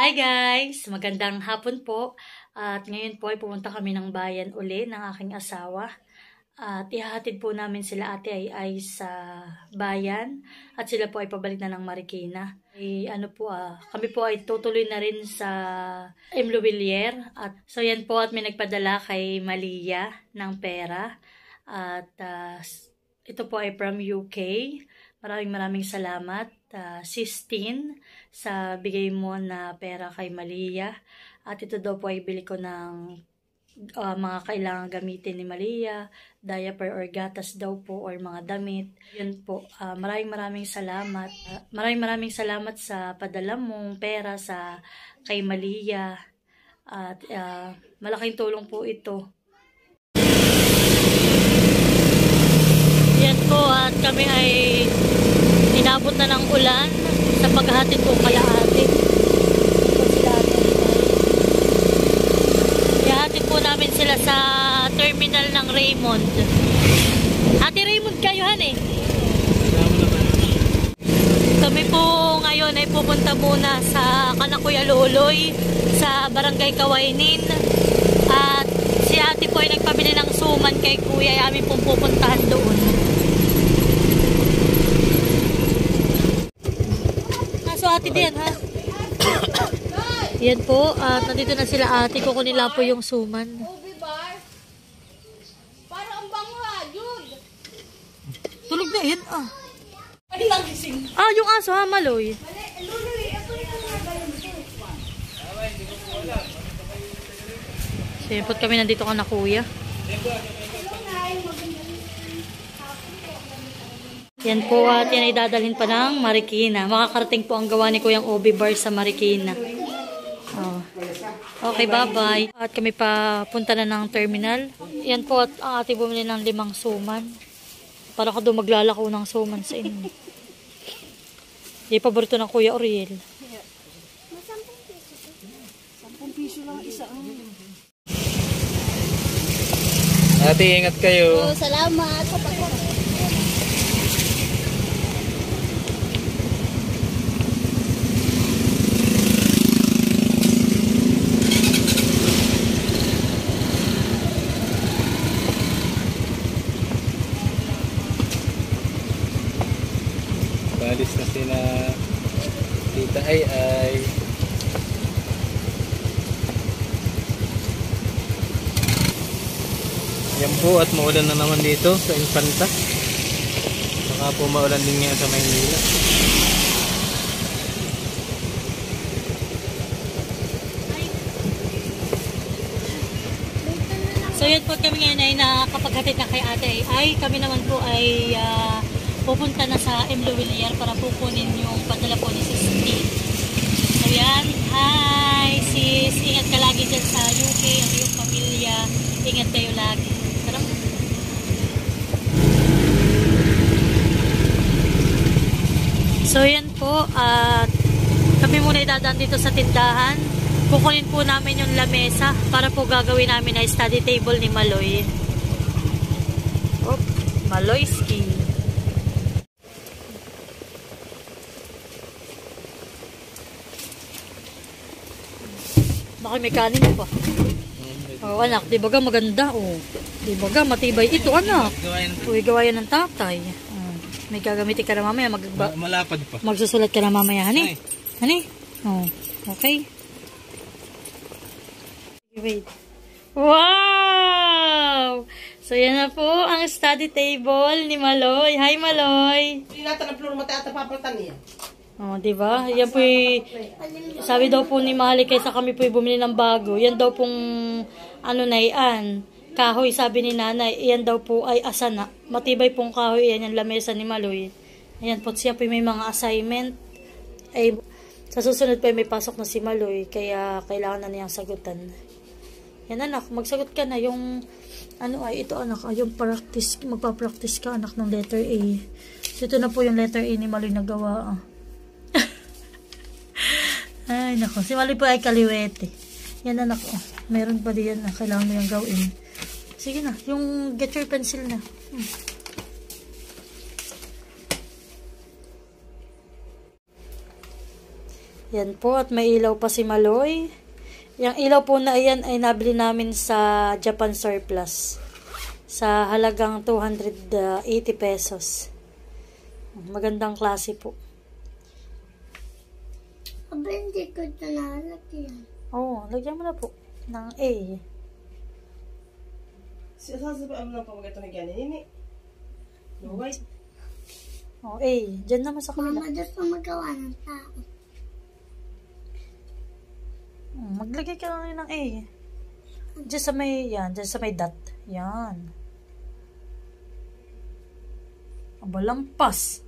Hi guys! Magandang hapon po. At ngayon po ay pumunta kami ng bayan uli ng aking asawa. At ihahatid po namin sila ate ay sa bayan. At sila po ay pabalik na ng Marikina. Kami po ay tutuloy na rin sa M. Luwilier. At so yan po at may nagpadala kay Malia ng pera. At ito po ay from UK. Maraming salamat, Sistine, sa bigay mo na pera kay Malia. At ito daw po ay bili ko ng mga kailangan gamitin ni Malia, diaper or gatas daw po or mga damit. Yun po, maraming salamat. Maraming salamat sa padala mong pera sa kay Malia. At malaking tulong po ito. Yan po at kami ay inabot na ng ulan sa paghahatid po kala ate. Ihahatid po namin sila sa terminal ng Raymond. Ate Raymond kayo eh. Kami po ngayon ay pupunta muna sa Kanakuya Loloy sa Barangay Kawainin. At si ate po ay nagpabili ng suman kay kuya ay amin pong pupuntahan doon. Ate din ha. Yan po at nandito na sila ate. Kukunin lang po yung suman. Para ang bango ha, Jude. Tulog na yan ah. Yung aso ha, Maloy. Siyempre kami nandito ka na kuya. Yan po at yan ay dadalhin pa ng Marikina. Makakarating po ang gawa ni Kuyang Obi Bar sa Marikina. Oh. Okay, bye-bye. At kami pa punta na ng terminal. Yan po at ang ate bumili ng 5 suman. Para ka doon maglalako ng suman sa inyo. Yung paborito ng Kuya Oriel. 10 piso lang isa. Ate, ingat kayo. Salamat sa pagpunta. Balis na sila Tita Ay. Yan po at maulan na naman dito sa Infanta. Baka po maulan din nga sa Maynila. So yan po kami ngayon ay nakapaghatid na kay ate ay kami naman po ay pupunta na sa M. Luwilier para kukunin yung padala po ni Sis T. So yan, hi sis, ingat ka lagi dyan sa UK at yung pamilya, ingat kayo lagi. Tara. So yan po at kami muna idadaan dito sa tindahan. Kukunin po namin yung lamesa para po gagawin namin na study table ni Maloy. Maloyski. Baka may kanin pa. Oh, anak, di ba ga maganda? Oh. Di ba ga matibay ito, anak? Uy, gawayan ng tatay. May gagamitin ka na mamaya. Malapad pa. Magsusulat ka na mamaya, hani? Hani? Oh, okay. Wait. Wow! So, yan na po ang study table ni Maloy. Hi, Maloy! Hindi natin ang pluro mati at papaltan niya. Oh, diba? Yan po sabi daw po ni Mali kaysa kami po bumili ng bago. Yan daw pong yan. Kahoy, sabi ni nanay. Yan daw po ay asana. Matibay pong kahoy. Yan yung lamesa ni Maloy. Ayan po siya po may mga assignment. Ay, sa susunod po may pasok na si Maloy. Kaya kailangan na niyang sagutan. Yan anak, magsagot ka na yung ito anak, yung practice, magpa-practice ka anak ng letter A. So, ito na po yung letter A ni Maloy na gawa. Ay nako, si Maloy po ay kaliwete. Yan anak, meron pa diyan na kailangan mo yung gawin. Sige na, yung get your pencil na. Yan po, at may ilaw pa si Maloy. Yung ilaw po na iyan ay nabili namin sa Japan Surplus. Sa halagang 280 pesos. Magandang klase po. Aba, hindi ko ito nalagyan. Oo, lagyan mo na po ng A. Sasabihin mo lang pag ito na ganyan, ini. No, white. Oh, A. Diyan naman sa kabila. Mama, doon pa magawa ng tao. Maglagay ka lang ng A. Diyan sa may, yan. Diyan sa may dot. Yan. Aba, lampas.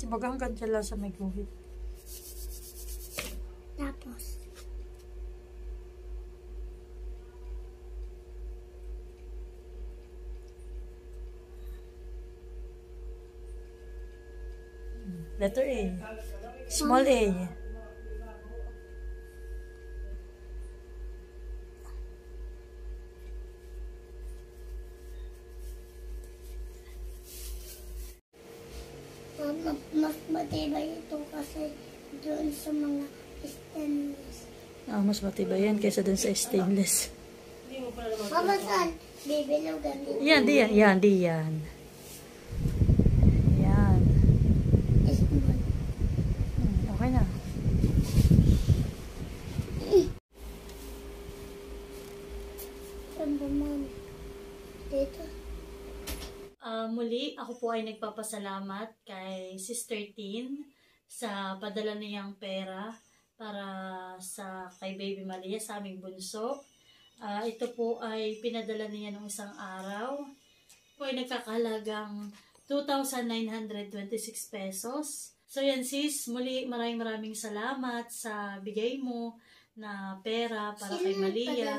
Baga hanggang dyan lang sa may guhit. Tapos, Letter A. Small A. mas matibay ito kasi doon sa mga stainless. Mas matibay yan kaysa dun sa stainless. Mama, saan? Bibilaw ganito. Yan, di yan. Yan, di yan. Yan. Small. Okay na. Saan ba, Mama? Dito. Muli, ako po ay nagpapasalamat kay Sister Tin sa padala niyang pera para sa kay Baby Malia, sa aming bunso. Ito po ay pinadala niya nung isang araw. Po ay nagkakahalagang 2,926 pesos. So yan sis, muli maraming salamat sa bigay mo na pera para kay Malia,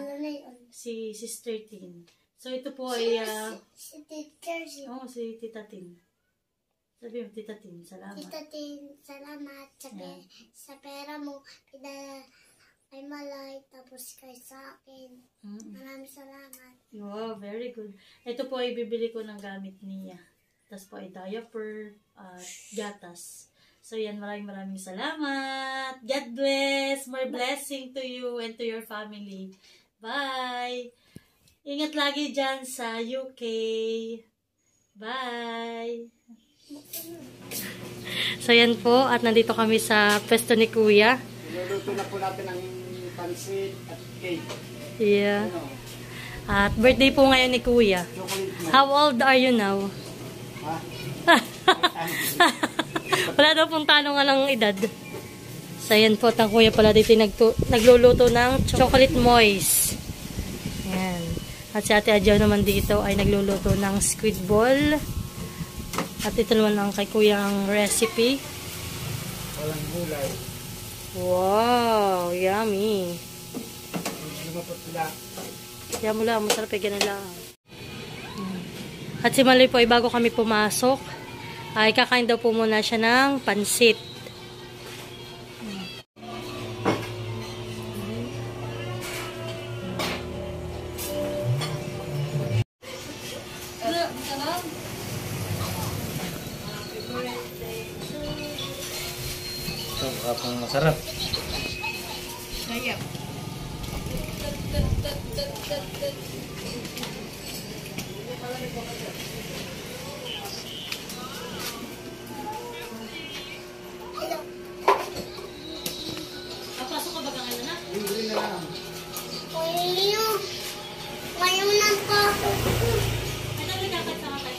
si Sister Tin. So ito po ay Si teacher, si Tita Tin. Sabi mo, Tita Tin, salamat. Tita Tin, salamat sa pera mo. Pinala kay Malay, tapos kay sa akin. Maraming salamat. Wow, very good. Ito po ay bibili ko ng gamit niya. Tapos po ay diaper, gatas. So yan, maraming salamat. God bless. More blessing to you and to your family. Bye. Ingat lagi dyan sa UK. Bye. So yan po, at nandito kami sa pwesto ni Kuya. Niluluto na po natin ang pansit at cake. Yeah. At birthday po ngayon ni Kuya. Chocolate. How old are you now? Ha? Wala daw pong tanong ng edad. So yan po, ang Kuya pala dito nagluluto ng chocolate moist. Yan. At si Ate Adjaw naman dito ay nagluluto ng squid ball. At ito naman ang kay Kuya ang recipe. Walang gulay. Wow, yummy. Lumapot sila. Kaya mo lang, masarap yung ganun lang. At si Maloy po ay bago kami pumasok, ay kakain daw po muna siya ng pansit. Ito, kapang masarap. Papasok ka ba kanina na? Libre na lang. Kaya mo nang pasok. Ano nagkakat sa mga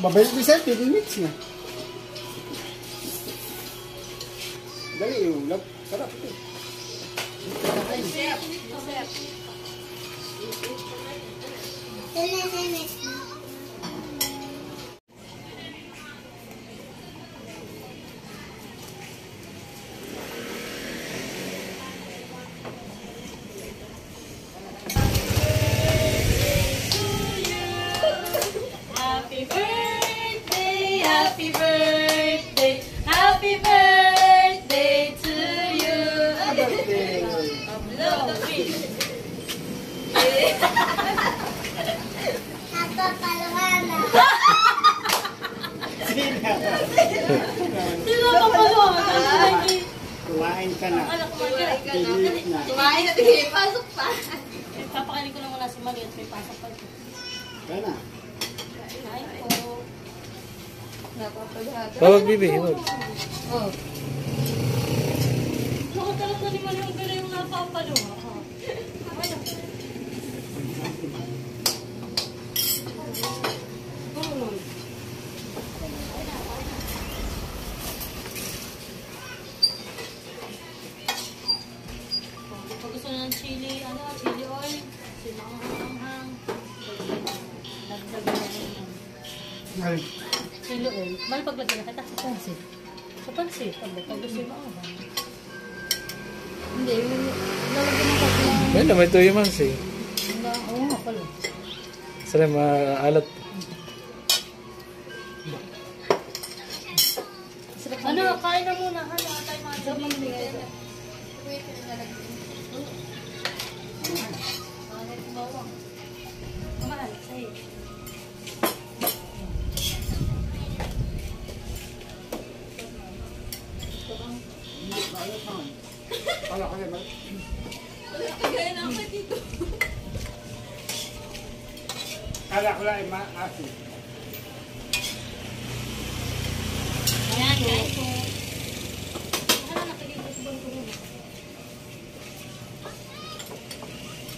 Babalik ko sa'yo, 10 minutes na. Dali yung lap. Sarap ito. Happy birthday, happy birthday, happy birthday to you. Blow the wind. Napapalawa na. Pasok pa. Papakainin ko na muna si Mali at may pasok pa ito. Kaya na. Ay po. Napapaghaga. Huwag, bibi. Huwag. Oh. Ako talaga ni Mali yung gano'n yung napapalo. Pag gusto na ng chili, chili oil, simanghang-hang, dagdag na yun. Ay, Chili oil. Mahal paglagyan na kita sa pansit. Sa pansit, pag gusto yung maanghang. Hindi, lalagyan ng kasi. Well, may tuyo man siya. Oo nga pala. Sana maalat. Ano, kain na muna. Ano, tayo mga sabi. Wait, lalagyan. Bawang. Mahal, sa'yo. hindi ba ayos naman? Kala ko ba? Kagaya na ako dito. Kala ko lang ay maasin. Ayan, guys. So, ano nakikita sa bangko mo?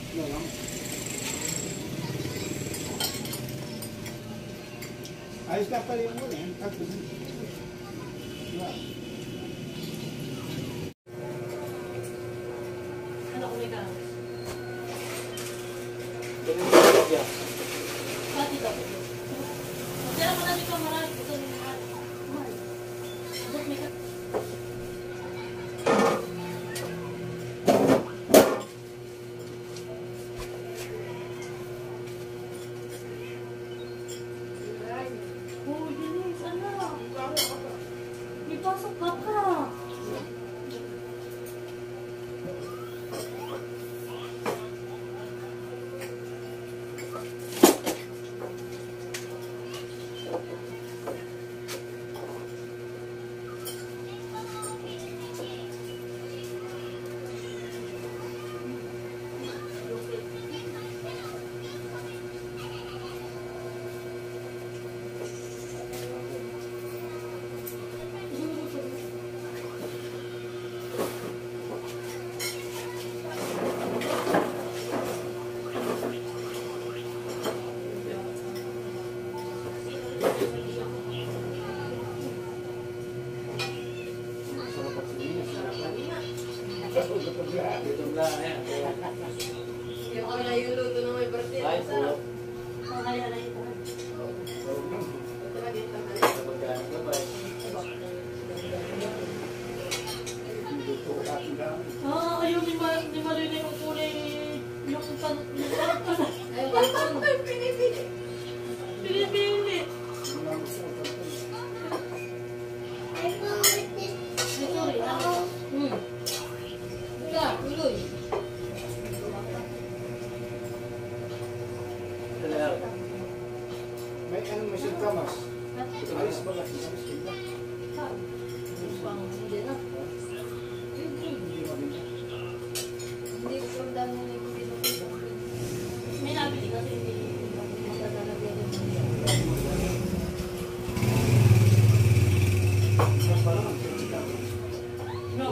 Ano lang? Ayos na pala yung muna. Diba? Ano ko may gamit? Pati daw. Kaya mo natin ito marami. Ito na lahat. Mahal. Ba't may ka? Oh, Denise, ano? May pasok ka ka. Yung ako na yung luto na may birthday. Masarap. Kaya na ito. Ito na dito. Ayaw ni Marina yung kulay yung tanong. Ay, welcome. Pinipili. Pinipili. Ay, pangit din. Sorry, ako. Wala, tuloy. May ano may sintomas. Ayos ba lang? Ayos ba? Hindi na. Hindi mabili. Hindi ko ang dami na ibigay. May nabili kasi hindi. Magtatalagay din. Mas parang ang sintomas. No.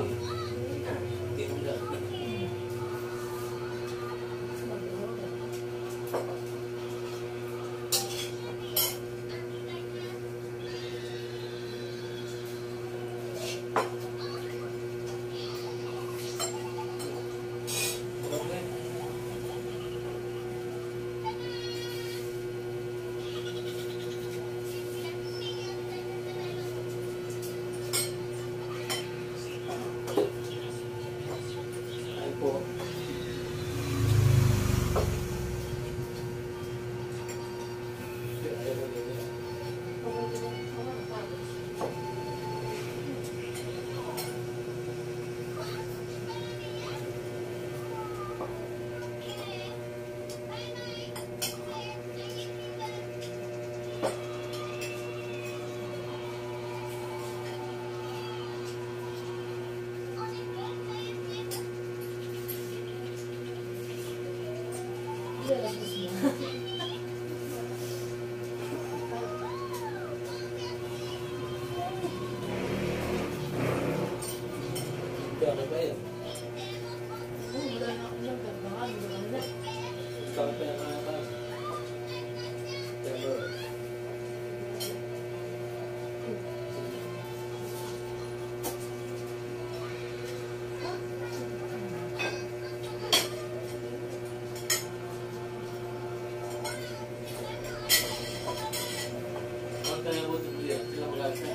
Malaki pa yan. Wala na ako lang. Baka wala na. Malaki pa yan mga taas. Pero, huwag tayo buti po yan. Sila malaki na.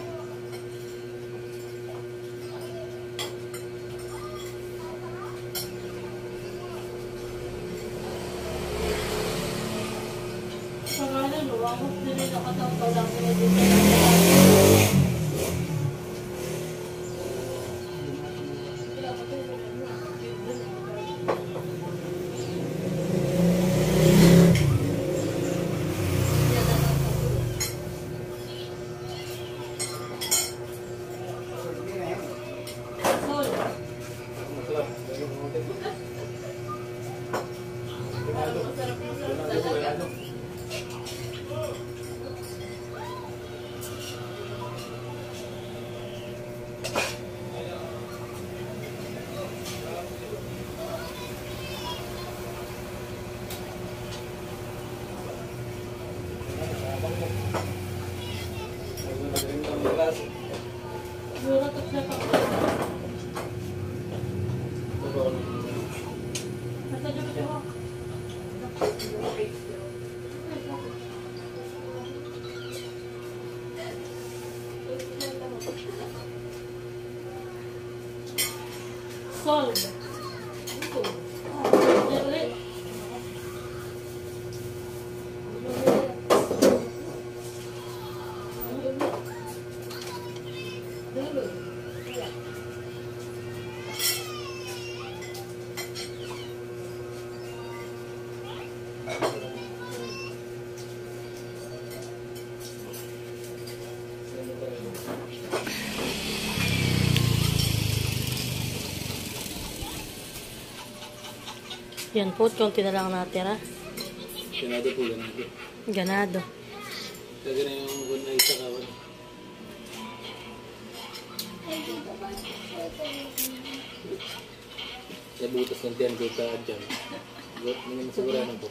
Pangalan, luwakot na rin nakatampaw lang nila dito. Sol, Masarap. masarap yung sarap Ganado, talaga. ganado. Surat at siya pa. Nasa dyan siya ako. Solve. Ito. Diyan ulit. Dulo. Yan po, konti na lang natira. Ganado po, ganado. Ganado. Kaya na yung gunay sa kawan. Sa butas ng tiyan ko ka dyan. Huwag naman sigurado po.